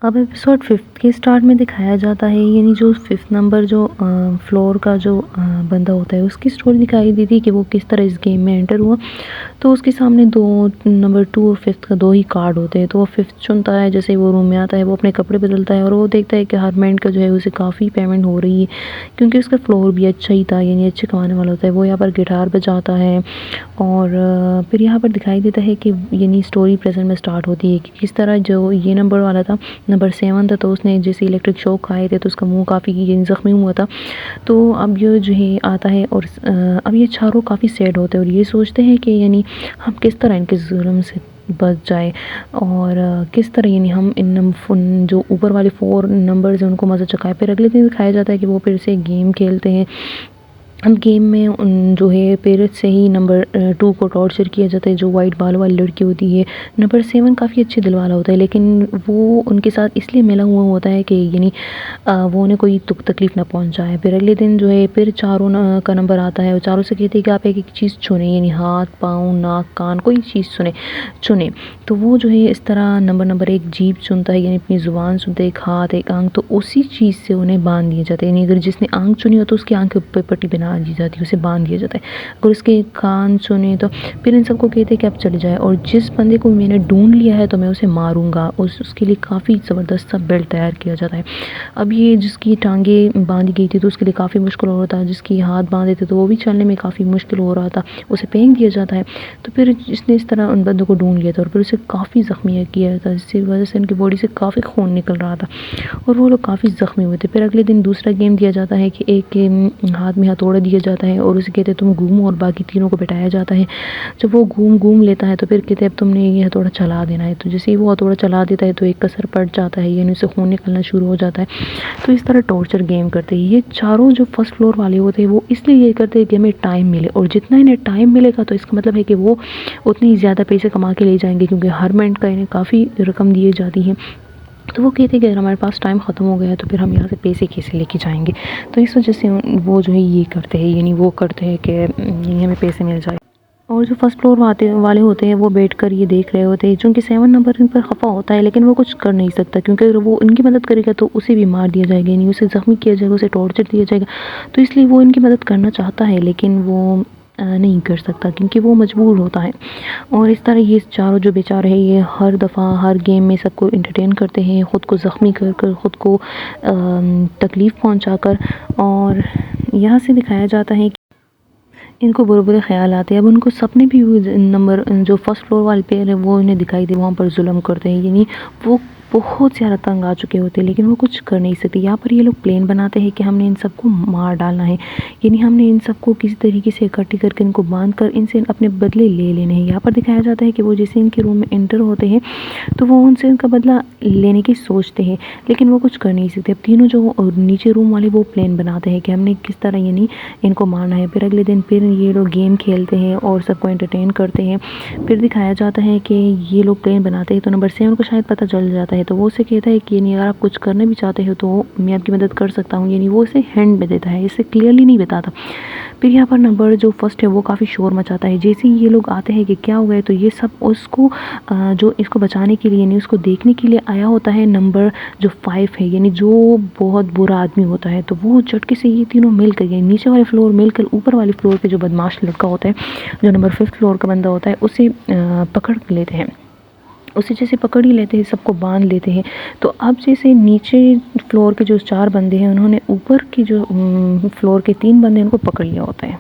अब एपिसोड 5 के स्टार्ट में दिखाया जाता है, यानी जो 5th नंबर जो फ्लोर का जो बंदा होता है उसकी स्टोरी दिखाई दी थी कि वो किस तरह इस गेम में एंटर हुआ। तो उसके सामने दो नंबर 2 और 5th का दो ही कार्ड होते हैं। तो वो 5th चुनता है, जैसे वो रूम में आता है वो अपने कपड़े बदलता है और वो देखता है कि हरमेंट का जो है उसे काफ़ी पेमेंट हो रही है, क्योंकि उसका फ्लोर भी अच्छा ही था, यानी अच्छे कमाने वाला होता है। वो यहाँ पर गिटार बजाता है और फिर यहाँ पर दिखाई देता है कि यानी स्टोरी प्रेजेंट में स्टार्ट होती है कि किस तरह जो ये नंबर वाला था, नंबर 7 था, तो उसने जैसे इलेक्ट्रिक शॉक खाए थे तो उसका मुंह काफ़ी ज़ख्मी हुआ था। तो अब ये जो है आता है और अब ये चारों काफ़ी सैड होते हैं और ये सोचते हैं कि यानी हम किस तरह इनके जुल्म से बच जाए और किस तरह यानी हम इन जो ऊपर वाले 4 नंबर्स हैं उनको मज़ा चखाए। फिर अगले दिन दिखाया जाता है कि वो फिर से गेम खेलते हैं। अब गेम में जो है पेरेंट्स से ही नंबर 2 को टॉर्चर किया जाता है, जो वाइट बालों वाली लड़की होती है। नंबर 7 काफ़ी अच्छे दिल वाला होता है, लेकिन वो उनके साथ इसलिए मिला हुआ होता है कि यानी वो उन्हें कोई तकलीफ़ ना पहुंचाए। फिर अगले दिन जो है फिर चारों का नंबर आता है और चारों से कहते हैं कि आप एक एक चीज़ चुने, यानी हाथ, पाँव, नाक, कान, कोई चीज़ चुने। तो वो जो है इस तरह नंबर 1 जीभ चुनता है, यानी अपनी ज़ुबान चुनता है, एक हाथ, एक आंख। तो उसी चीज़ से उन्हें बांध दिया जाता है, यानी अगर जिसने आंख चुनी हो तो उसकी आंख के ऊपर पट्टी बना दी जाती है, उसे बांध दिया जाता है। अगर उसके कान चुने तो फिर इन सबको कहते हैं कि आप चले जाए, और जिस बंदे को मैंने ढूंढ लिया है तो मैं उसे मारूंगा। उसके लिए काफ़ी ज़बरदस्त सा बेल्ट तैयार किया जाता है। अब ये जिसकी टांगें बांधी गई थी तो उसके लिए काफ़ी मुश्किल हो रहा था, जिसकी हाथ बांधे थे तो वो भी चलने में काफ़ी मुश्किल हो रहा था, उसे फेंक दिया जाता है। तो फिर इसने इस तरह उन बंदों को ढूंढ लिया था और फिर उसे काफ़ी ज़ख्मी किया था, जिसकी वजह से उनकी बॉडी से काफ़ी खून निकल रहा था और वो लोग काफ़ी ज़ख्मी हुए थे। फिर अगले दिन दूसरा गेम दिया जाता है कि एक के हाथ में हथौड़ा दिया जाता है और उसे कहते हैं तुम घूमो, और बाकी तीनों को बिठाया जाता है। जब वो घूम लेता है तो फिर कहते हैं अब तुमने ये हथौड़ा चला देना है। तो जैसे ही वो हथौड़ा चला देता है तो एक कसर पड़ जाता है, यानी उसे खून निकलना शुरू हो जाता है। तो इस तरह टॉर्चर गेम करते हैं। ये चारों जो फर्स्ट फ्लोर वाले होते हैं वो इसलिए ये करते हैं कि हमें टाइम मिले, और जितना इन्हें टाइम मिलेगा तो इसका मतलब है कि वो उतनी ज़्यादा पैसे कमा के ले जाएंगे, क्योंकि हर मिनट का इन्हें काफ़ी रकम दी जाती है। तो वो कहते हैं कि अगर हमारे पास टाइम ख़त्म हो गया तो फिर हम यहाँ से पैसे कैसे लेके जाएंगे। तो इस वजह से वो जो है ये करते हैं, यानी वो करते हैं कि यानी हमें पैसे मिल जाए। और जो फर्स्ट फ्लोर वाले होते हैं वो बैठकर ये देख रहे होते हैं, चूँकि 7 नंबर इन पर खफा होता है, लेकिन वो कुछ कर नहीं सकता, क्योंकि अगर वो इनकी मदद करेगा तो उसे भी मार दिया जाएगा, यानी उसे ज़ख्मी किया जाएगा, उसे टॉर्चर दिया जाएगा। तो इसलिए वो इनकी मदद करना चाहता है, लेकिन वो नहीं कर सकता क्योंकि वो मजबूर होता है। और इस तरह ये चारों जो बेचारे हैं ये हर दफ़ा हर गेम में सबको एंटरटेन करते हैं, ख़ुद को ज़ख्मी कर कर, ख़ुद को तकलीफ़ पहुंचा कर। और यहाँ से दिखाया जाता है इनको बुरे-बुरे ख़्याल आते हैं। अब उनको सपने भी नंबर जो फर्स्ट फ्लोर वाले पेयर है वो इन्हें दिखाई दे, वहाँ पर जुल्म करते हैं, यानी वो बहुत ज़्यादा तंग आ चुके होते हैं, लेकिन वो कुछ कर नहीं सकते। यहाँ पर ये लोग प्लान बनाते हैं कि हमने इन सबको मार डालना है, यानी हमने इन सबको किसी तरीके से इकट्ठी करके इनको बांध कर इनसे अपने बदले ले लेने हैं। यहाँ पर दिखाया जाता है कि वो जैसे इनके रूम में एंटर होते हैं तो वो उनसे इनका बदला लेने की सोचते हैं, लेकिन वो कुछ कर नहीं सकते। अब तीनों जो नीचे रूम वाले वो प्लान बनाते हैं कि हमने किस तरह यानी इनको मारना है। फिर अगले दिन फिर ये लोग गेम खेलते हैं और सबको एंटरटेन करते हैं। फिर दिखाया जाता है कि ये लोग प्लान बनाते हैं तो नंबर 7 को शायद पता चल जाता है, तो वो उसे कहता है कि यानी अगर आप कुछ करना भी चाहते हो तो मैं आपकी मदद कर सकता हूँ, यानी वो इसे हैंड में देता है, इसे क्लियरली नहीं बताता। फिर यहाँ पर नंबर जो फर्स्ट है वो काफ़ी शोर मचाता है। जैसे ही ये लोग आते हैं कि क्या हुआ है तो ये सब उसको जो इसको बचाने के लिए यानी उसको देखने के लिए आया होता है नंबर जो 5 है, यानी जो बहुत बुरा आदमी होता है। तो वो झटके से ये तीनों मिलकर यानी नीचे वाले फ्लोर मिलकर ऊपर वाले फ्लोर पे जो बदमाश लड़का होता है, जो नंबर 5 फ्लोर का बंदा होता है, उसे पकड़ लेते हैं। उसे जैसे पकड़ ही लेते हैं, सबको बांध लेते हैं। तो अब जैसे नीचे फ्लोर के जो 4 बंदे हैं उन्होंने ऊपर के जो फ्लोर के 3 बंदे हैं उनको पकड़ लिया होता है।